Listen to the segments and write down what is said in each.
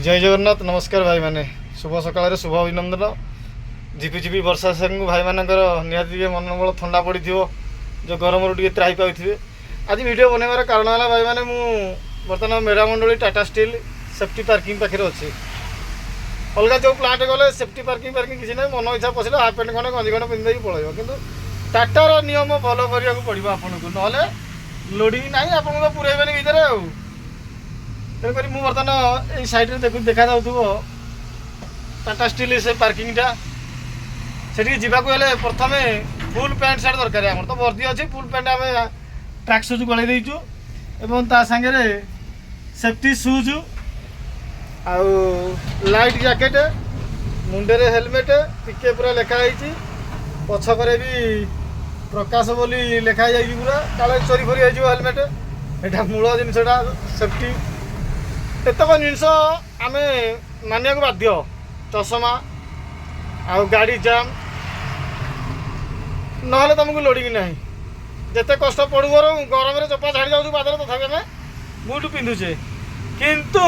जय जगन्नाथ नमस्कार भाई मैंने शुभ सकाल शुभ अभिनंदन झिपिझिपि वर्षा सामू भाई मानकर निहाती मनोबल थंडा पड़ी जो गरम रू त्राही पाए आज वीडियो बनवार कारण है भाई मैंने बर्तमान मेढ़ामंडली टाटा स्टील सेफ्टी पार्किंग पाखे अच्छे अलग जो प्लांट गले सेफ्टी पार्किंग किसी ना मन इच्छा पशिले हाफ पैंट खंडे गंजी खंडे पिंधि पड़े कि टाटार नियम फलो करने पड़ो आपको ना लोडिंग ना आपको तो पुरेबे भितर तेणुक मुझे बर्तमान ये सैड्रे देखा टाटा स्टील से पार्किंगटा से जावाक प्रथम फुल पैंट सार्ट दरकार आम तो वर्दी अच्छी फुल पैंट आम ट्रैक सुज गलई देचु एवं ता सांगे सेफ्टी सुज आउ लाइट जैकेट मुंडे हेलमेट टिके पूरा लिखाई पछकरे भी प्रकाश बोली लिखाई जाइए पूरा काले चोरी फोरी हो हेलमेट यहाँ मूल जिनसा सेफ्टी एतक जिनस आम मानिया बाध्य चषमा आउ गाड़ी जाम ना तुमको लोडिंग ना जिते कष्ट पड़ू गरम में चपा छाड़ी जाऊँ पादर तथा आम बुट पिंधुचे किंतु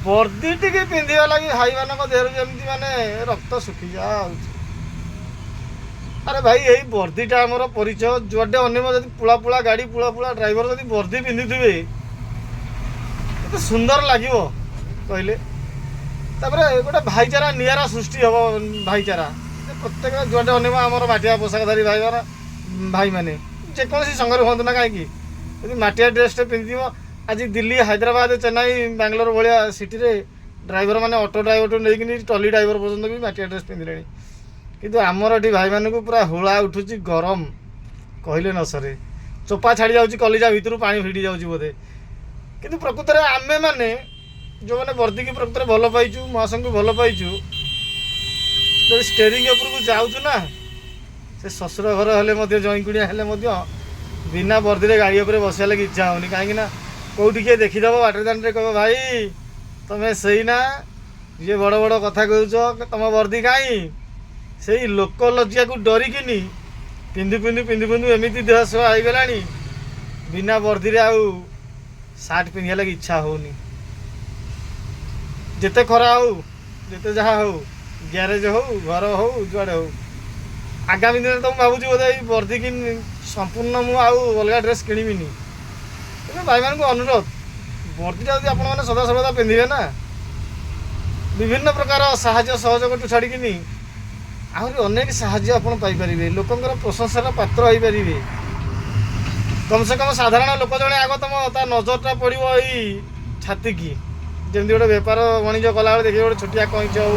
वर्दी टी पिंधा लगी भाई मान देहर जमी माने रक्त सुखी जा अरे भाई यही वर्दीटा आमर परिचय जुआडे अन्य पुला पुला गाड़ी पुला पुला ड्राइवर जब वर्दी पिंधि थे तो सुंदर लगे कहले गोटे भाईचारा निरा सृष्टि हम भाईचारा प्रत्येक जुआडे अनेक आम मटिया पोशाकधारी भाई मैंने जेकोसी संघर हूँ ना कहीं मटिया ड्रेस पिंधि आज दिल्ली हैदराबाद चेन्नई बांग्लोर भाया सिटी रे ड्राइवर मैंने ऑटो ड्राइवर नहीं टली ड्राइवर पर्यटन भी मटिया ड्रेस पिंधिले किंतु आमर ये भाई मानक पूरा हुला उठू गरम कहले न सरे चोपा छाड़ी जाऊँगी कलिजा भितर पानी भिड़ी जाऊँगी बोधे किंतु प्रकृत में आमे मैंने जो मैंने वर्दी की प्रकृत में भल पाइचु महासंघ को भल पाइचु जब स्टेरिंग उपरको जाऊँ ना से ससुर घर हेले जईकुड़िया हेले बिना वर्दी रे गाड़ी उपर बस लगे इच्छा होनी कहीं कौटी किए देखीदेव बाटर दाण्ड कह भाई तुम्हें सही ना ये बड़ बड़ कथा कह तुम वर्दी कहीं से लोक लज्जा को डरिकी पिंधु पिंधु पिंधु पिंधु एमती देह सह आईगला बिना वर्दी रे आउ सार्ट पिंधा लगे इच्छा होनी जिते खरा हो जिते जहाँ हो ग्यारेज हो घर हो जुआड़े हो आगामी दिन तो भावुँ बोधे वर्दी कि संपूर्ण मुझे अलग ड्रेस किणविनी भाई मान को अनुरोध वर्दीटा जब आप सदा सर्वदा पिंधे ना विभिन्न प्रकार साहाय्य सहयोग छाड़ी आहरी अनेक साहाय्य आप लोकंर प्रशंसार पात्र हो पारे कम से कम साधारण लोक जड़े आग तुम ता नजरटा पड़ो यही छाती की जमी गोटे बेपार वाणिज्य कला देखिए गोटे छोटिया कईच हो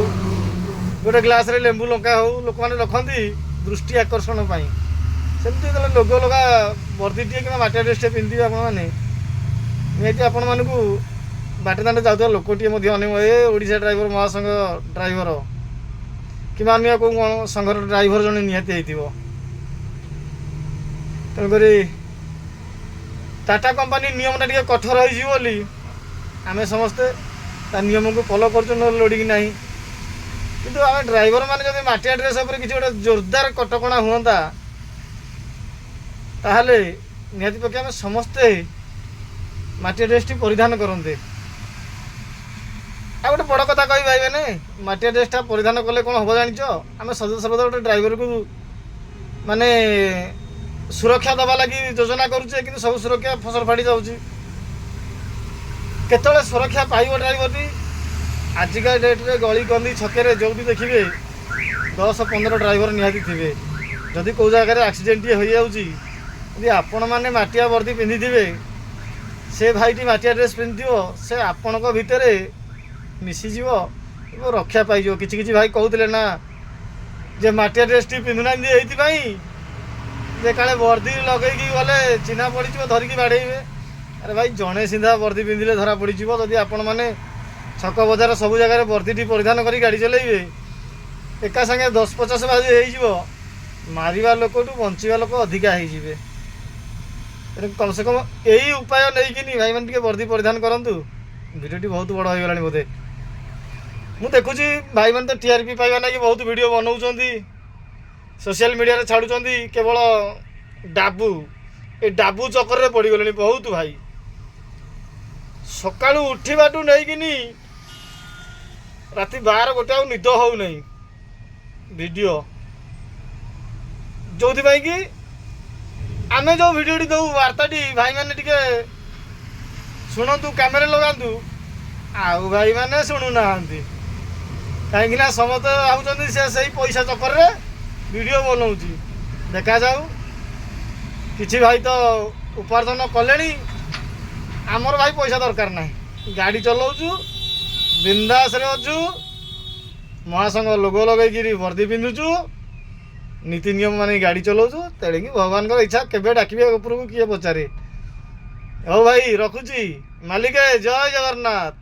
गोटे ग्लास रे लेंबू लंका हो लोक मैंने रखती दृष्टि आकर्षण सेमती लोग लगा वर्दी टे कि मटिया ड्रेस पिंधे आपने आपण मानक बाटे दाण्ड जाऊा लोकटे ओडिशा ड्राइवर महासंघ ड्राइवर कि अन्य कौ संघर ड्राइवर जड़े निहाती तेणुक टाटा कंपनी नियमटा टे कठोर होली आमे समस्ते नियम को फॉलो कर लोडिंग ना किंतु आम ड्राइवर मैंने जब मटिया ड्रेस किसी गोटे जोरदार कटकणा हूँ ताहले निहाती पक्षे आम समस्ते मटिया ड्रेस परिधान करते आ गोटे बड़ कथा कही भाई मैंने मटिया ड्रेसटा परिधान कले कौन हम जान आम सदा सर्वदा गोटे ड्राइवर को माने सुरक्षा दबा लगी योजना करुचे कि सब सुरक्षा फसल फाड़ी जाऊँगी केतले सुरक्षा पाइब ड्राइवर आजिका डेट्रे गली कंदी छके जो भी देखिए 10-15 ड्राइवर निहाती थे जदि कौ जगह एक्सीडेंट हो जाऊँगी आपण मैंने मटिया वर्दी पिंधि थे से भाईटी मटिया ड्रेस पिंधि से आपण भितर मिसीज रक्षा पाई किसी भाई कहते ना जे मटिया ड्रेस टी पिंधुना ये काले वर्दी लगे गले चिन्हा पड़ धरिकी बाड़े अरे भाई जड़े सीधा वर्दी पिंधिले धरा पड़ जदि आपण मैंने छक बजार सब जगह वर्दी टी परिधान कर गाड़ी चलेबे एका सागे 10-50 बाजी हो मारिबा लोक बंचवा लोक अधिका हो कम से कम यही उपाय नहीं भाई मैंने वर्दी परिधान करूँ भिडियोटी बहुत बड़ हो गला बोधे मुझे देखुची भाई मैंने तो टीआरपी पाइबा ना बहुत वीडियो बनाऊँ सोशल मीडिया छाड़ुं केवल डाबू ये डाबू चक्कर में पड़गले बहुत भाई सका उठा नहीं ରାତି 12-1 ଆଉ ନିଦ ହଉନାହିଁ ଭିଡ଼ିଓ ଯୋଉଥିପାଇଁ କି ଆମେ ଯେଉଁ ଭିଡ଼ିଓଟି ଦେଉ ବାର୍ତ୍ତାଟି ଭାଇମାନେ ଟିକେ ଶୁଣନ୍ତୁ, କାମରେ ଲଗାନ୍ତୁ। ଆଉ ଭାଇମାନେ ଶୁଣୁନାହାନ୍ତି, କାହିଁକିନା ସମସ୍ତେ ଭାବୁଛନ୍ତି ସେ ସେଇ ପଇସା ଚକରରେ ଭିଡ଼ିଓ ବନଉଛି। ଦେଖାଯାଉ, କିଛି ଭାଇ ତ ଉପାର୍ଜନ କଲେଣି। ଆମର ଭାଇ ପଇସା ଦରକାର ନାହିଁ, ଗାଡ଼ି ଚଲାଉଛୁ, ବିନ୍ଦାସରେ ଅଛୁ, ମହାସଂଘ ଲୋଗୋ ଲଗେଇକିରି ବର୍ଦ୍ଦି ପିନ୍ଧୁଛୁ, ନୀତି ନିୟମ ମାନି ଗାଡ଼ି ଚଲାଉଛୁ। ତେଣିକି ଭଗବାନଙ୍କର ଇଚ୍ଛା, କେବେ ଡାକିବେ ଉପରକୁ କିଏ ପଚାରେ। ହଉ ଭାଇ, ରଖୁଛି। ମାଲିକେ ଜୟ ଜଗନ୍ନାଥ।